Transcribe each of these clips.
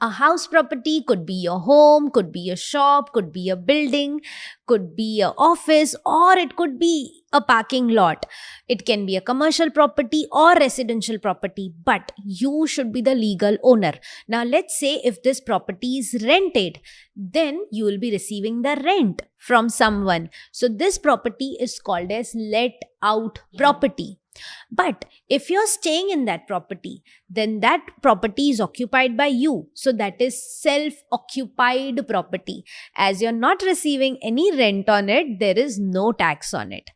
A house property could be your home, could be a shop, could be a building, could be an office, or it could be a parking lot. It can be a commercial property or residential property, but you should be the legal owner. Now, let's say if this property is rented, then you will be receiving the rent from someone. So, this property is called as let out property. But if you're staying in that property, then that property is occupied by you. So that is self-occupied property. As you're not receiving any rent on it, there is no tax on it.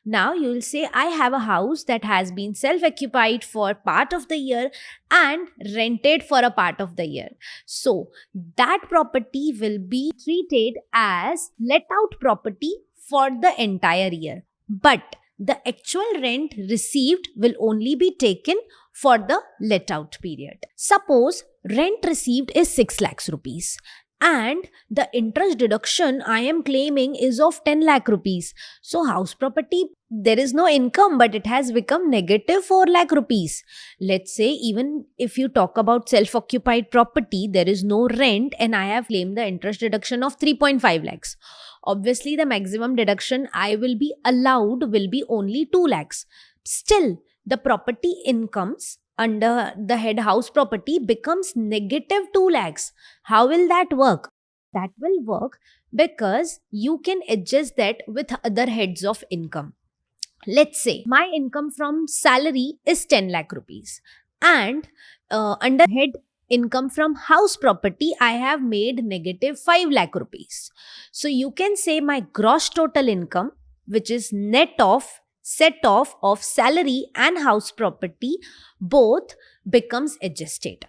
Now you will say, I have a house that has been self-occupied for part of the year and rented for a part of the year. So that property will be treated as let out property for the entire year. But the actual rent received will only be taken for the let out period. Suppose rent received is 6 lakhs rupees and the interest deduction I am claiming is of 10 lakh rupees. So house property, there is no income, but it has become negative 4 lakh rupees. Let's say even if you talk about self-occupied property, there is no rent and I have claimed the interest deduction of 3.5 lakhs. Obviously, the maximum deduction I will be allowed will be only 2 lakhs. Still, the property incomes under the head house property becomes negative 2 lakhs. How will that work? That will work because you can adjust that with other heads of income. Let's say my income from salary is 10 lakh rupees and under head income from house property, I have made negative 5 lakh rupees. So you can say my gross total income, which is net of set off of salary and house property, both becomes adjusted.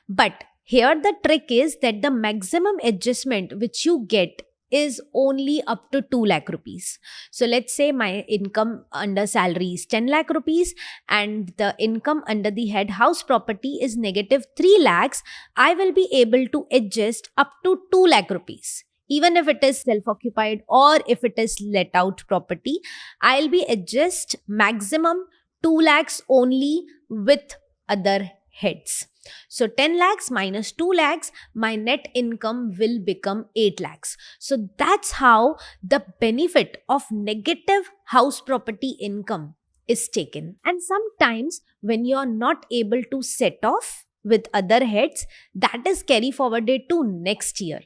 But here the trick is that the maximum adjustment which you get is only up to 2 lakh rupees. So let's say my income under salary is 10 lakh rupees and the income under the head house property is negative 3 lakhs. I will be able to adjust up to 2 lakh rupees. Even if it is self-occupied or if it is let out property, I'll be adjust maximum 2 lakhs only with other heads. So 10 lakhs minus 2 lakhs, my net income will become 8 lakhs. So that's how the benefit of negative house property income is taken. And sometimes when you're not able to set off with other heads, that is carry forwarded to next year.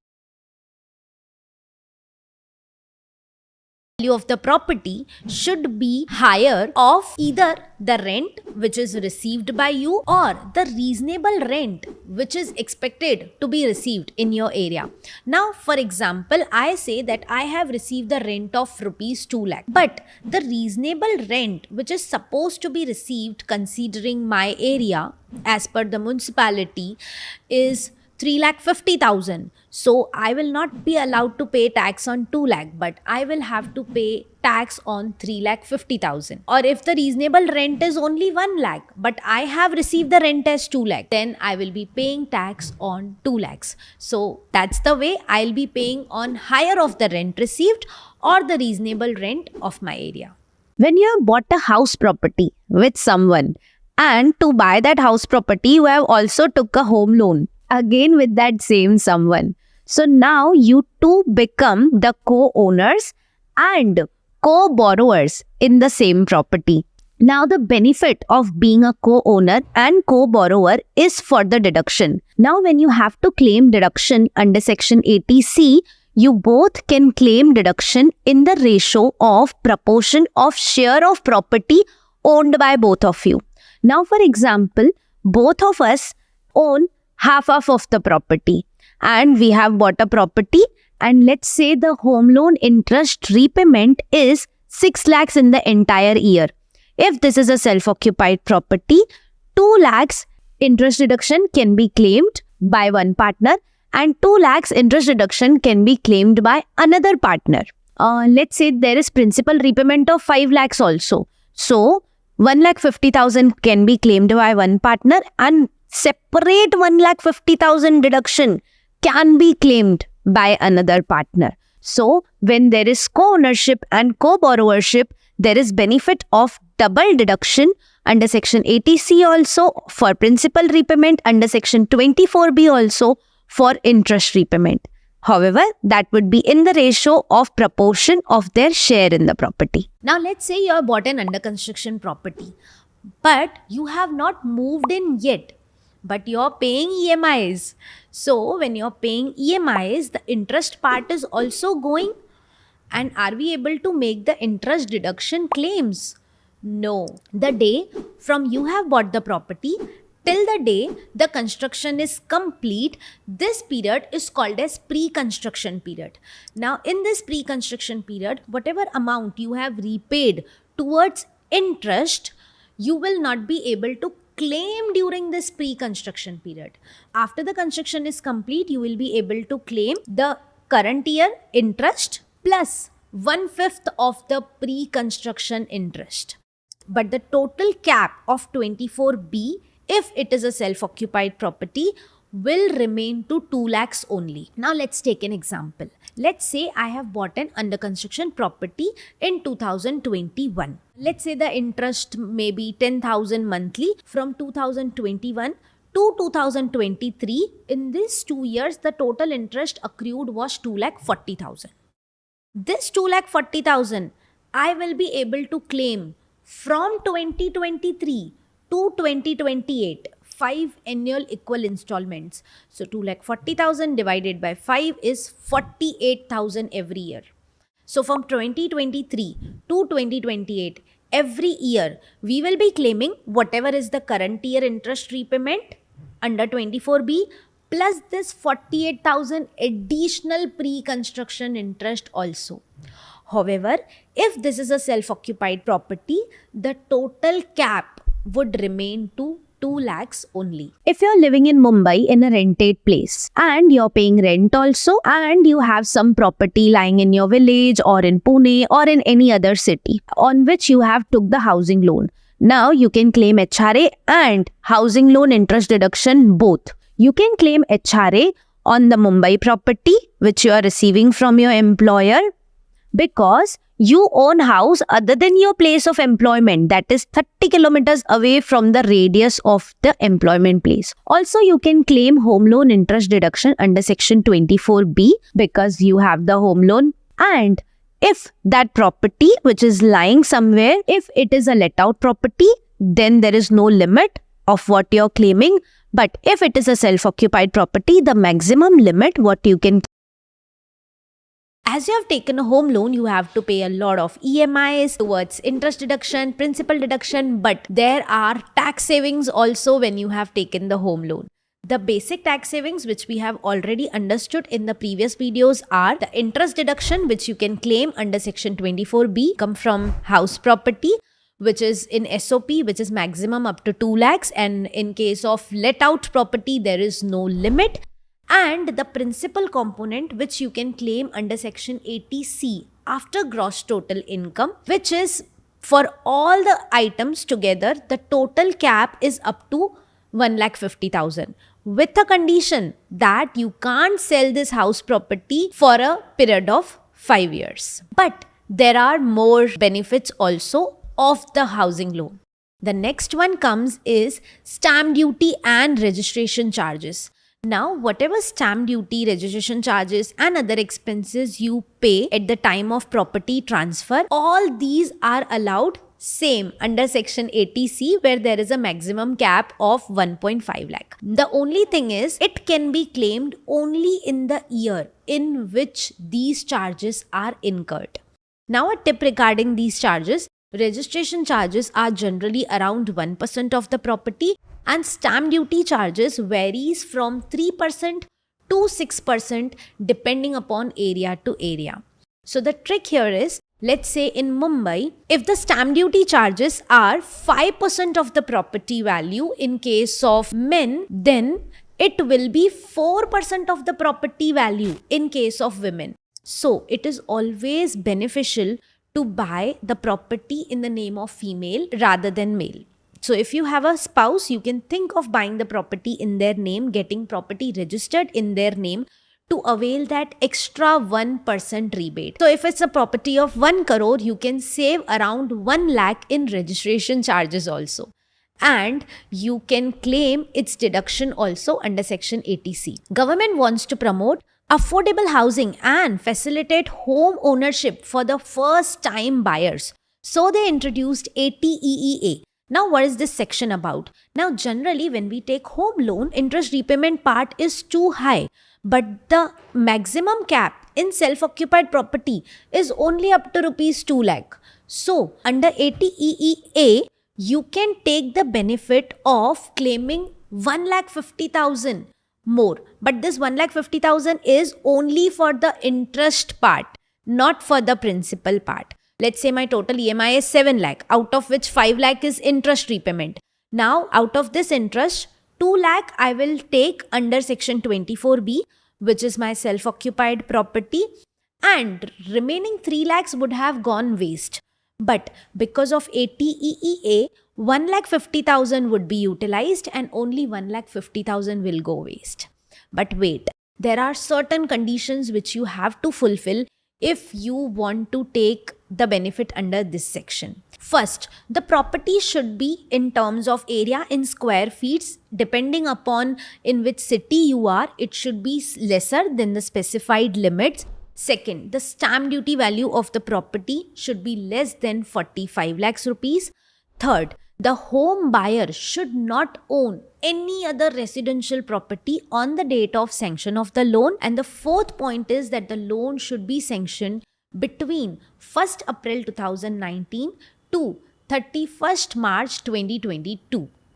Value of the property should be higher of either the rent which is received by you or the reasonable rent which is expected to be received in your area. Now, for example, I say that I have received the rent of rupees 2 lakh, but the reasonable rent which is supposed to be received considering my area as per the municipality is 3,50,000. So I will not be allowed to pay tax on 2 lakh, but I will have to pay tax on 3,50,000. Or if the reasonable rent is only 1 lakh, but I have received the rent as 2 lakh, then I will be paying tax on 2 lakhs. So that's the way I'll be paying on higher of the rent received or the reasonable rent of my area. When you have bought a house property with someone and to buy that house property, you have also took a home loan again with that same someone. So now you two become the co-owners and co-borrowers in the same property. Now the benefit of being a co-owner and co-borrower is for the deduction. Now when you have to claim deduction under section 80C, you both can claim deduction in the ratio of proportion of share of property owned by both of you. Now for example, both of us own half of the property and we have bought a property and let's say the home loan interest repayment is 6 lakhs in the entire year. If this is a self-occupied property, 2 lakhs interest deduction can be claimed by one partner and 2 lakhs interest deduction can be claimed by another partner. Let's say there is principal repayment of 5 lakhs also. So 1,50,000 can be claimed by one partner and separate 1,50,000 deduction can be claimed by another partner. So when there is co-ownership and co-borrowership, there is benefit of double deduction under section 80C also for principal repayment, under section 24B also for interest repayment. However, that would be in the ratio of proportion of their share in the property. Now let's say you have bought an under construction property, but you have not moved in yet, but you're paying EMIs. So when you're paying EMIs, the interest part is also going. And are we able to make the interest deduction claims? No. The day from you have bought the property till the day the construction is complete, this period is called as pre-construction period. Now in this pre-construction period, whatever amount you have repaid towards interest, you will not be able to claim during this pre-construction period. After the construction is complete, you will be able to claim the current year interest plus 1/5 of the pre-construction interest. But the total cap of 24B, if it is a self-occupied property, will remain to 2 lakhs only. Now let's take an example. Let's say I have bought an under construction property in 2021. Let's say the interest may be 10,000 monthly from 2021 to 2023. In these 2 years, the total interest accrued was 2,40,000. This 2,40,000 I will be able to claim from 2023 to 2028, 5 annual equal installments. So 2,40,000 divided by 5 is 48,000 every year. So from 2023 to 2028, every year we will be claiming whatever is the current year interest repayment under 24B plus this 48,000 additional pre-construction interest also. However, if this is a self-occupied property, the total cap would remain to 2 lakhs only. If you're living in Mumbai in a rented place and you're paying rent also and you have some property lying in your village or in Pune or in any other city on which you have took the housing loan, now you can claim HRA and housing loan interest deduction both. You can claim HRA on the Mumbai property which you are receiving from your employer because you own house other than your place of employment, that is 30 kilometers away from the radius of the employment place. Also, you can claim home loan interest deduction under section 24B because you have the home loan, and if that property which is lying somewhere, if it is a let out property, then there is no limit of what you're claiming. But if it is a self-occupied property, the maximum limit what you can. As you have taken a home loan, you have to pay a lot of EMIs towards interest deduction, principal deduction, but there are tax savings also when you have taken the home loan. The basic tax savings which we have already understood in the previous videos are the interest deduction which you can claim under section 24B come from house property, which is in SOP, which is maximum up to 2 lakhs, and in case of let out property there is no limit. And the principal component which you can claim under section 80C after gross total income, which is for all the items together, the total cap is up to 1,50,000 with the condition that you can't sell this house property for a period of 5 years. But there are more benefits also of the housing loan. The next one comes is stamp duty and registration charges. Now, whatever stamp duty, registration charges and other expenses you pay at the time of property transfer, all these are allowed same under section 80C where there is a maximum cap of 1.5 lakh. The only thing is it can be claimed only in the year in which these charges are incurred. Now, a tip regarding these charges, registration charges are generally around 1% of the property, and stamp duty charges varies from 3% to 6% depending upon area to area. So the trick here is, let's say in Mumbai, if the stamp duty charges are 5% of the property value in case of men, then it will be 4% of the property value in case of women. So it is always beneficial to buy the property in the name of female rather than male. So if you have a spouse, you can think of buying the property in their name, getting property registered in their name to avail that extra 1% rebate. So if it's a property of 1 crore, you can save around 1 lakh in registration charges also. and you can claim its deduction also under section 80C. Government wants to promote affordable housing and facilitate home ownership for the first time buyers. So they introduced 80EEA. Now what is this section about? Now generally when we take home loan, interest repayment part is too high, but the maximum cap in self-occupied property is only up to rupees 2 lakh. So under 80EEA, you can take the benefit of claiming 1,50,000 more. But this 1,50,000 is only for the interest part, not for the principal part. Let's say my total EMI is 7 lakh, out of which 5 lakh is interest repayment. Now, out of this interest, 2 lakh I will take under section 24B, which is my self-occupied property, and remaining 3 lakhs would have gone waste. But because of 80EEA, 1,50,000 would be utilized and only 1,50,000 will go waste. But wait, there are certain conditions which you have to fulfill if you want to take the benefit under this section. First, the property should be in terms of area in square feet. Depending upon in which city you are, it should be lesser than the specified limits. Second, the stamp duty value of the property should be less than 45 lakhs rupees. Third, the home buyer should not own any other residential property on the date of sanction of the loan. And the fourth point is that the loan should be sanctioned between 1st April 2019 to 31st March 2022.